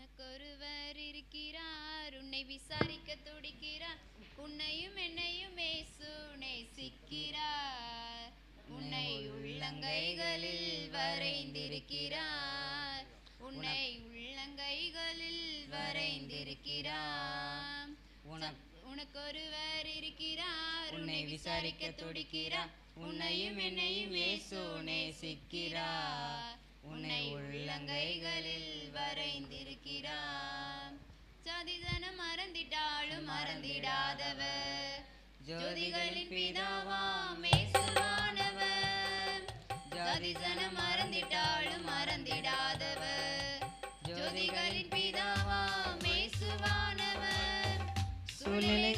உனக்கொருவர் இருக்கிறார், உன்னை விசாரிக்க துடிக்கிறார், உன்னையும் என்னையும் இயேசு நேசிக்கிறார். உன்னை உள்ளங்கைகளில் வரைந்திருக்கிறார், உன்னை உள்ளங்கைகளில் வரைந்திருக்கிறார். உனக்கொருவர் இருக்கிறார், உன்னை விசாரிக்க துடிக்கிறார், உன்னையும் என்னையும் இயேசு நேசிக்கிறார். உன்னை உள்ளங்கைகளில் வரைந்திருக்கிறார். ஜாதிஜனம் மறந்திட்டாலும் மறந்திடாதவர், ஜோதிகளின் பிதாவாம் இயேசுவானவர். ஜாதிஜனம் மறந்திட்டாலும் மறந்திடாதவர், ஜோதிகளின் பிதாவாம் இயேசுவானவர். சூழ்நிலை